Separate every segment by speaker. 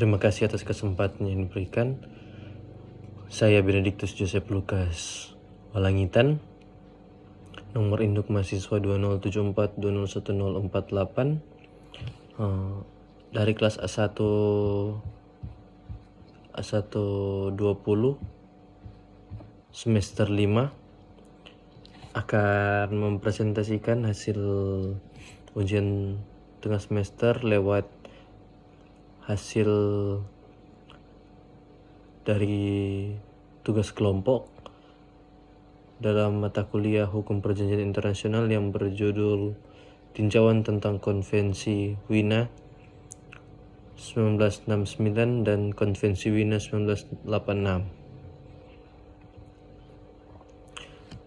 Speaker 1: Terima kasih atas kesempatan yang diberikan. Saya Benedictus Joseph Lucas Walangitan, nomor induk mahasiswa 2074201048, dari kelas A1 20 semester 5, akan mempresentasikan hasil ujian tengah semester lewat hasil dari tugas kelompok dalam mata kuliah Hukum Perjanjian Internasional yang berjudul Tinjauan tentang Konvensi Wina 1969 dan Konvensi Wina 1986.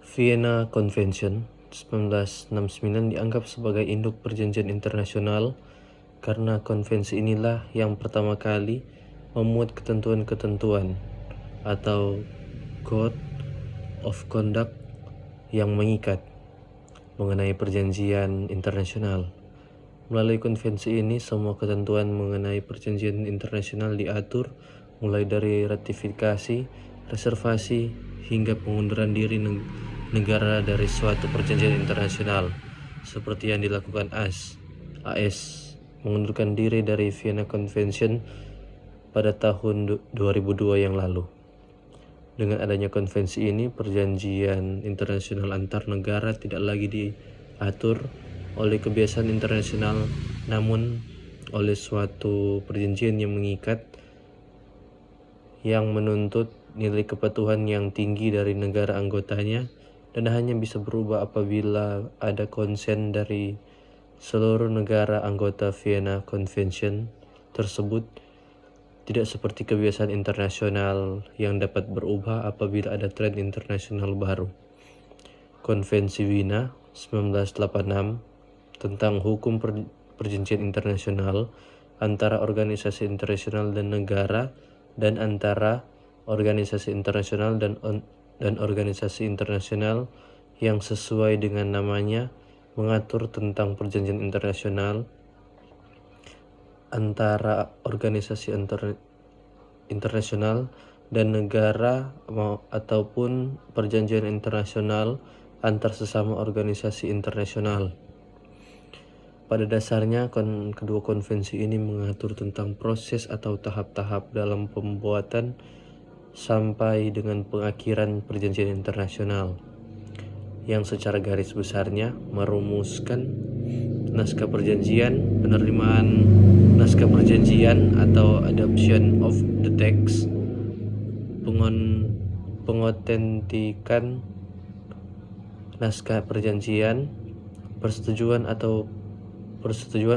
Speaker 1: Vienna Convention 1969 dianggap sebagai induk perjanjian internasional karena konvensi inilah yang pertama kali memuat ketentuan-ketentuan atau Code of Conduct yang mengikat mengenai perjanjian internasional. Melalui konvensi ini, semua ketentuan mengenai perjanjian internasional diatur, mulai dari ratifikasi, reservasi, hingga pengunduran diri negara dari suatu perjanjian internasional, seperti yang dilakukan AS mengundurkan diri dari Vienna Convention pada tahun 2002 yang lalu. Dengan adanya konvensi ini, perjanjian internasional antar negara tidak lagi diatur oleh kebiasaan internasional, namun oleh suatu perjanjian yang mengikat, yang menuntut nilai kepatuhan yang tinggi dari negara anggotanya, dan hanya bisa berubah apabila ada konsen dari seluruh negara anggota Vienna Convention tersebut, tidak seperti kebiasaan internasional yang dapat berubah apabila ada tren internasional baru. Konvensi Wina 1986 tentang hukum perjanjian internasional antara organisasi internasional dan negara, dan antara organisasi internasional dan organisasi internasional yang sesuai dengan namanya, mengatur tentang perjanjian internasional antara organisasi internasional dan negara ataupun perjanjian internasional antar sesama organisasi internasional. Pada dasarnya, kedua konvensi ini mengatur tentang proses atau tahap-tahap dalam pembuatan sampai dengan pengakhiran perjanjian internasional, yang secara garis besarnya merumuskan naskah perjanjian, penerimaan naskah perjanjian atau adoption of the text, pengotentikan naskah perjanjian, persetujuan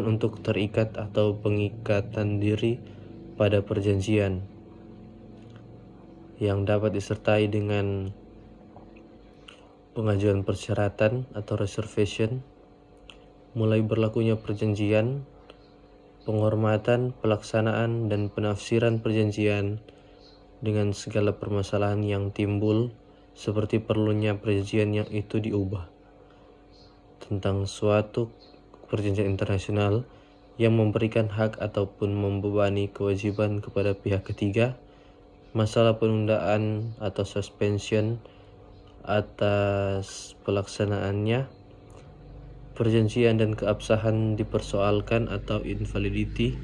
Speaker 1: untuk terikat atau pengikatan diri pada perjanjian, yang dapat disertai dengan pengajuan persyaratan atau reservation, mulai berlakunya perjanjian, penghormatan, pelaksanaan, dan penafsiran perjanjian dengan segala permasalahan yang timbul, seperti perlunya perjanjian yang itu diubah, tentang suatu perjanjian internasional yang memberikan hak ataupun membebani kewajiban kepada pihak ketiga, masalah penundaan atau suspension atas pelaksanaannya, perjanjian dan keabsahan dipersoalkan atau invalidity,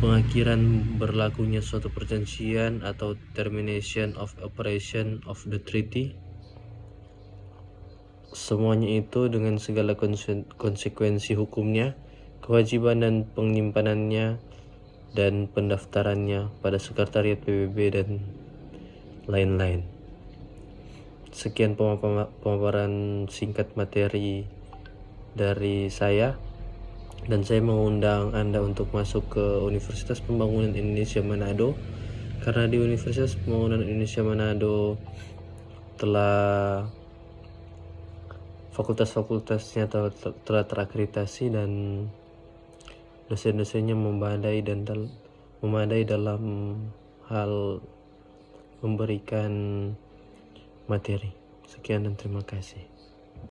Speaker 1: pengakhiran berlakunya suatu perjanjian atau termination of operation of the treaty. Semuanya itu dengan segala konsekuensi hukumnya, kewajiban dan penyimpanannya, dan pendaftarannya pada sekretariat PBB dan lain-lain. Sekian pemaparan singkat materi dari saya, dan saya mengundang Anda untuk masuk ke Universitas Pembangunan Indonesia Manado, karena di Universitas Pembangunan Indonesia Manado telah fakultas-fakultasnya telah terakreditasi dan dosen-dosennya memadai dalam hal memberikan materi. Sekian dan terima kasih.